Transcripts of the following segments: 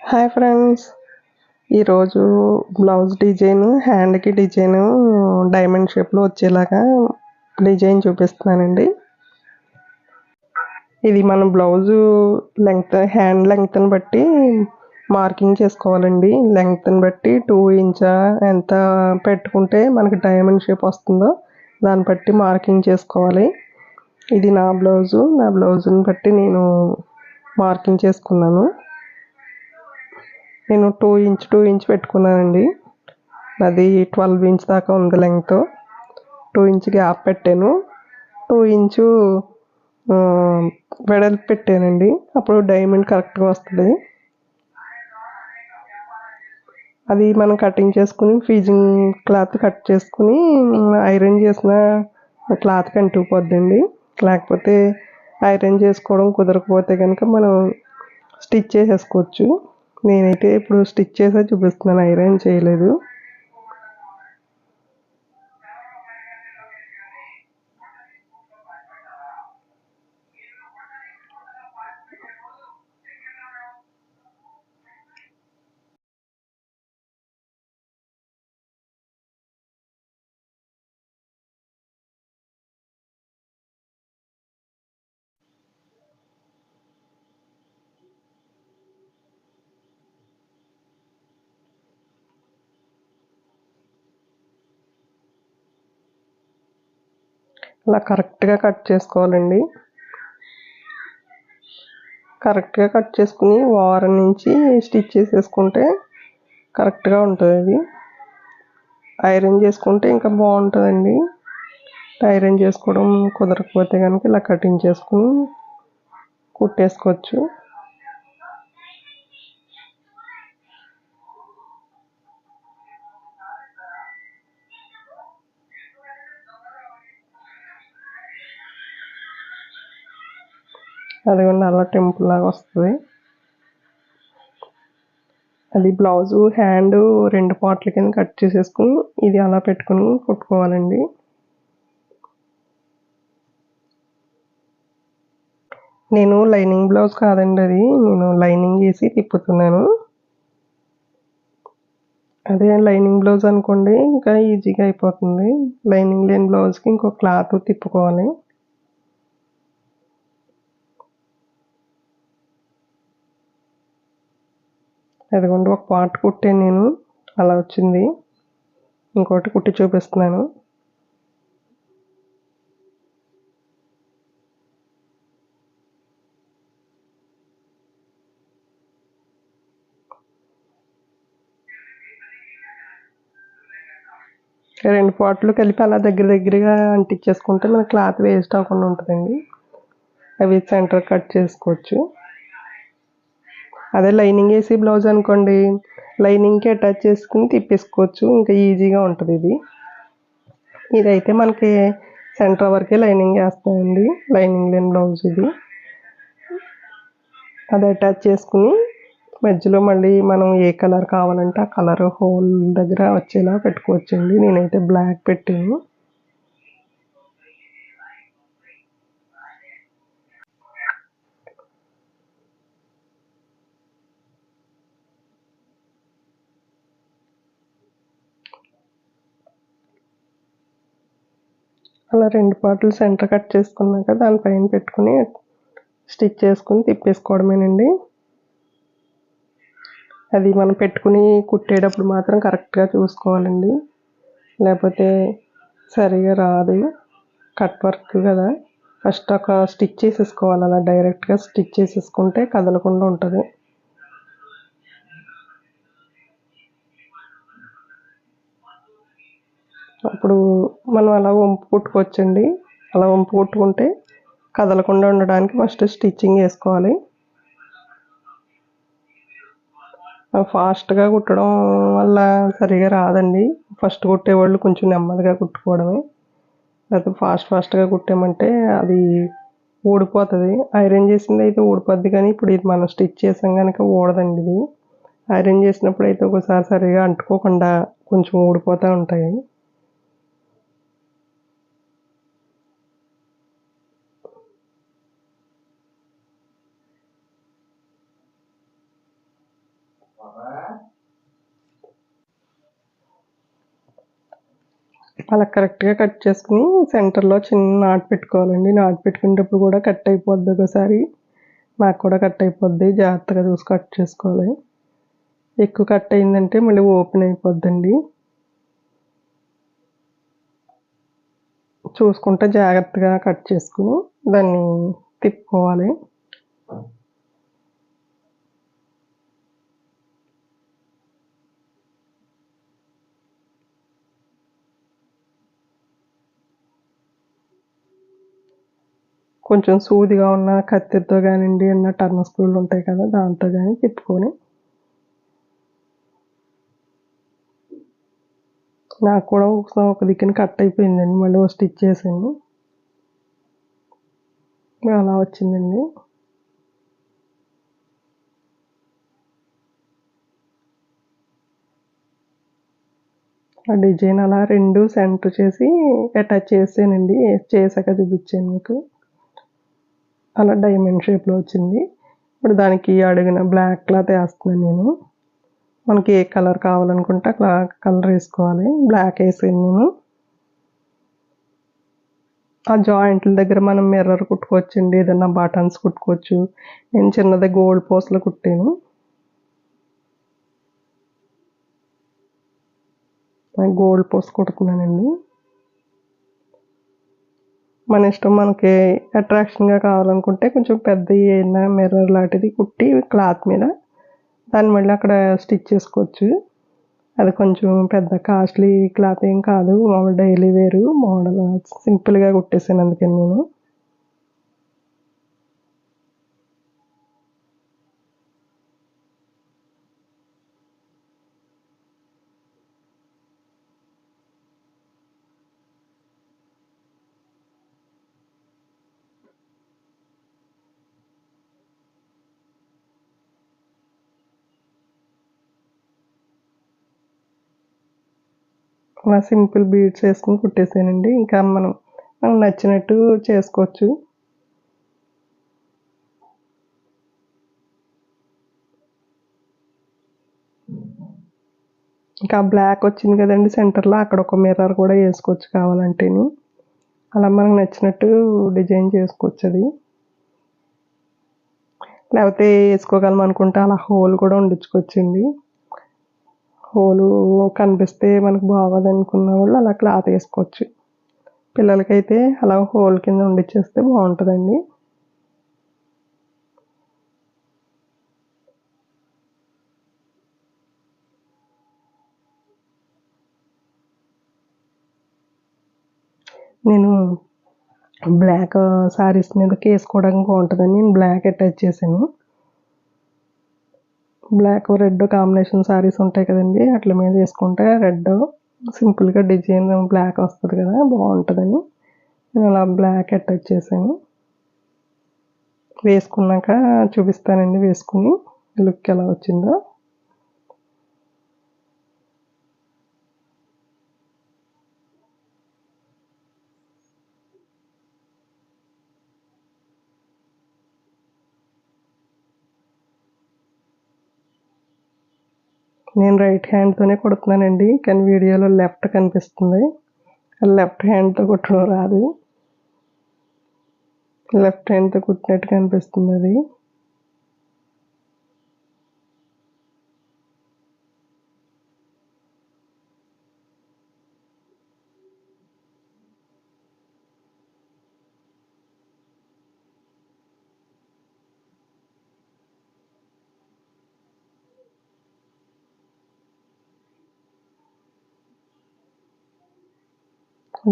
Hi friends, ఈరోజు blouse design హ్యాండ్కి design diamond షేప్లో వచ్చేలాగా డిజైన్ చూపిస్తున్నానండి. ఇది మన బ్లౌజు లెంగ్త్, హ్యాండ్ లెంగ్త్ని బట్టి మార్కింగ్ చేసుకోవాలండి. లెంగ్త్ని బట్టి 2 ఇంచా ఎంత పెట్టుకుంటే మనకి డైమండ్ షేప్ వస్తుందో దాన్ని బట్టి మార్కింగ్ చేసుకోవాలి. ఇది నా బ్లౌజుని బట్టి నేను మార్కింగ్ చేసుకున్నాను. నేను 2 ఇంచ్ పెట్టుకున్నానండి. అది 12 ఇంచ్ దాకా ఉంది లెంగ్త్. 2 ఇంచ్ గ్యాప్ పెట్టాను. 2 ఇంచు వెడల్పు పెట్టానండి. అప్పుడు డైమండ్ కరెక్ట్గా వస్తుంది. అది మనం కటింగ్ చేసుకుని ఫీజింగ్ క్లాత్ కట్ చేసుకుని ఐరన్ చేసిన క్లాత్కి అంటుకుపోద్దండి. లేకపోతే ఐరన్ చేసుకోవడం కుదరకపోతే కనుక మనం స్టిచ్ చేసేసుకోవచ్చు. నేనైతే ఇప్పుడు స్టిచ్ చేసే చూపిస్తున్నాను, ఐరన్ చేయలేదు. అలా కరెక్ట్గా కట్ చేసుకోవాలండి. కరెక్ట్గా కట్ చేసుకుని వారం నుంచి స్టిచ్ చేసేసుకుంటే కరెక్ట్గా ఉంటుంది. అది ఐరన్ చేసుకుంటే ఇంకా బాగుంటుందండి. ఐరన్ చేసుకోవడం కుదరకపోతే కనుక ఇలా కటింగ్ చేసుకుని కుట్టేసుకోవచ్చు. అదిగోండి, అలా టెంపుల్ లాగా వస్తుంది. అది బ్లౌజు హ్యాండ్ 2 పార్ట్ల కింద కట్ చేసేసుకుని ఇది అలా పెట్టుకుని కుట్టుకోవాలండి. నేను లైనింగ్ బ్లౌజ్ కాదండి, అది నేను లైనింగ్ వేసి తిప్పుతున్నాను. అదే లైనింగ్ బ్లౌజ్ అనుకోండి ఇంకా ఈజీగా అయిపోతుంది. లైనింగ్ లేని బ్లౌజ్కి ఇంకో క్లాత్ తిప్పుకోవాలి. అదిగోండి, ఒక పార్ట్ కుట్టాను నేను, అలా వచ్చింది. ఇంకోటి కుట్టి చూపిస్తున్నాను. రెండు పార్ట్లు కలిపి అలా దగ్గరగా అంటించేసుకుంటే మన క్లాత్ వేస్ట్ అవ్వకుండా ఉంటుందండి. అవి సెంటర్ కట్ చేసుకోవచ్చు. అదే లైనింగ్ వేసి బ్లౌజ్ అనుకోండి, లైనింగ్కి అటాచ్ చేసుకుని తిప్పేసుకోవచ్చు. ఇంకా ఈజీగా ఉంటుంది. ఇదైతే మనకి సెంటర్ వరకే లైనింగ్ వేస్తామండి. లైనింగ్ లేని బ్లౌజ్ ఇది. అది అటాచ్ చేసుకుని మధ్యలో మళ్ళీ మనం ఏ కలర్ కావాలంటే ఆ కలర్ హోల్ దగ్గర వచ్చేలా పెట్టుకోవచ్చండి. నేనైతే బ్లాక్ పెట్టాను. అలా 2 పార్ట్లు సెంటర్ కట్ చేసుకున్నాక దానిపైన పెట్టుకుని స్టిచ్ చేసుకుని తిప్పేసుకోవడమేనండి. అది మనం పెట్టుకుని కుట్టేటప్పుడు మాత్రం కరెక్ట్గా చూసుకోవాలండి, లేకపోతే సరిగా రాదు. కట్ వర్క్ కదా, ఫస్ట్ ఒక స్టిచ్ చేసేసుకోవాలి. అలా డైరెక్ట్గా స్టిచ్ చేసేసుకుంటే కదలకుండా ఉంటుంది. అప్పుడు మనం అలా వంపు కుట్టుకోవచ్చండి. అలా వంపు కుట్టుకుంటే కదలకుండా ఉండడానికి ఫస్ట్ స్టిచ్చింగ్ వేసుకోవాలి. ఫాస్ట్గా కుట్టడం వల్ల సరిగా రాదండి. ఫస్ట్ కుట్టేవాళ్ళు కొంచెం నెమ్మదిగా కుట్టుకోవడమే. లేకపోతే ఫాస్ట్గా కుట్టామంటే అది ఊడిపోతుంది. ఐరన్ చేసింది అయితే ఊడిపోద్ది, కానీ ఇప్పుడు ఇది మనం స్టిచ్ చేసాం కనుక ఊడదండి. ఇది ఐరన్ చేసినప్పుడు అయితే ఒకసారి సరిగా అంటుకోకుండా కొంచెం ఊడిపోతూ ఉంటాయి. అలా కరెక్ట్గా కట్ చేసుకుని సెంటర్లో చిన్న నాట్ పెట్టుకోవాలండి. నాట్ పెట్టుకునేటప్పుడు కూడా కట్ అయిపోద్ది ఒకసారి. నాకు కూడా కట్ అయిపోద్ది. జాగ్రత్తగా చూసి కట్ చేసుకోవాలి. ఎక్కువ కట్ అయిందంటే మళ్ళీ ఓపెన్ అయిపోద్దండి. చూసుకుంటే జాగ్రత్తగా కట్ చేసుకుని దాన్ని తిప్పుకోవాలి. కొంచెం సూదిగా ఉన్న కత్తితో కానివ్వండి, టర్న్ స్క్రూలు ఉంటాయి కదా, దాంతో కానీ తిప్పుకొని. నాకు కూడా ఒక దిక్కున కట్ అయిపోయిందండి. మళ్ళీ ఒక స్టిచ్ చేశాను. అలా వచ్చిందండి. ఆ డిజైన్ అలా 2 సెంటర్ చేసి అటాచ్ చేసానండి. చేశాక చూపించాను మీకు. అలా డైమండ్ షేప్లో వచ్చింది. ఇప్పుడు దానికి అడుగున బ్లాక్ క్లాత్ వేస్తున్నాను నేను. మనకి ఏ కలర్ కావాలనుకుంటే అట్లా కలర్ వేసుకోవాలి. బ్లాక్ వేసాను నేను. ఆ జాయింట్ల దగ్గర మనం మిర్రర్ కుట్టుకోవచ్చండి. ఏదన్నా బటన్స్ కుట్టుకోవచ్చు. నేను చిన్నది గోల్డ్ పోస్లో కుట్టాను. గోల్డ్ పోస్ కుడుతున్నానండి. మన ఇష్టం, మనకి అట్రాక్షన్గా కావాలనుకుంటే కొంచెం పెద్ద ఏదైనా మిర్రర్ లాంటిది కుట్టి క్లాత్ మీద దాన్ని మళ్ళీ అక్కడ స్టిచ్ చేసుకోవచ్చు. అది కొంచెం పెద్ద కాస్ట్లీ క్లాత్ ఏం కాదు. మామూలు డైలీ వేరు మోడల్ సింపుల్గా కుట్టేసాను అందుకని నేను. అలా సింపుల్ బీడ్స్ వేసుకుని కుట్టేసానండి. ఇంకా మనకు నచ్చినట్టు చేసుకోవచ్చు. ఇంకా బ్లాక్ వచ్చింది కదండి సెంటర్లో, అక్కడ ఒక మిర్రర్ కూడా వేసుకోవచ్చు కావాలంటేని. అలా మనకు నచ్చినట్టు డిజైన్ చేసుకోవచ్చు అది. లేకపోతే వేసుకోగలం అనుకుంటే అలా హోల్ కూడా ఉండించుకోవచ్చండి. హోలు కనిపిస్తే మనకు బాగోదు అనుకున్న వాళ్ళు అలా క్లాత్ వేసుకోవచ్చు. పిల్లలకైతే అలా హోల్ కింద ఉండిచ్చేస్తే బాగుంటుందండి. నేను బ్లాక్ శారీస్ మీదకి వేసుకోవడానికి బాగుంటుందని నేను బ్లాక్ అటాచ్ చేశాను. బ్లాక్ రెడ్ కాంబినేషన్ శారీస్ ఉంటాయి కదండి, అట్ల మీద వేసుకుంటే రెడ్ సింపుల్గా డిజైన్ బ్లాక్ వస్తుంది కదా, బాగుంటుందని నేను అలా బ్లాక్ అటాచ్ చేశాను. వేసుకున్నాక చూపిస్తానండి వేసుకుని లుక్ ఎలా వచ్చిందో. నేను రైట్ హ్యాండ్తోనే కుడుతున్నానండి, కానీ వీడియోలో లెఫ్ట్ కనిపిస్తుంది. లెఫ్ట్ హ్యాండ్తో కుట్టడం రాదు. లెఫ్ట్ హ్యాండ్తో కుట్టినట్టు కనిపిస్తుంది అది.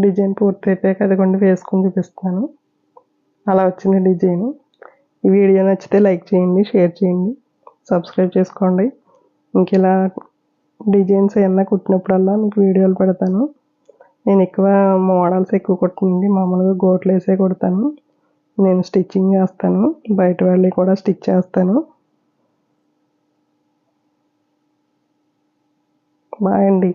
డిజైన్ పూర్తి అయిపోయాక అదిగోండి వేసుకొని చూపిస్తాను. అలా వచ్చింది డిజైన్. ఈ వీడియో నచ్చితే లైక్ చేయండి, షేర్ చేయండి, సబ్స్క్రైబ్ చేసుకోండి. ఇంక ఇలా డిజైన్స్ ఏమన్నా కుట్టినప్పుడల్లా మీకు వీడియోలు పెడతాను. నేను ఎక్కువ మోడల్స్ ఎక్కువ కుట్టనండి, మామూలుగా గోట్లు వేసే కుడతాను. నేను స్టిచ్చింగ్ చేస్తాను, బయట వాళ్ళవి కూడా స్టిచ్ చేస్తాను. బాయ్ అండి.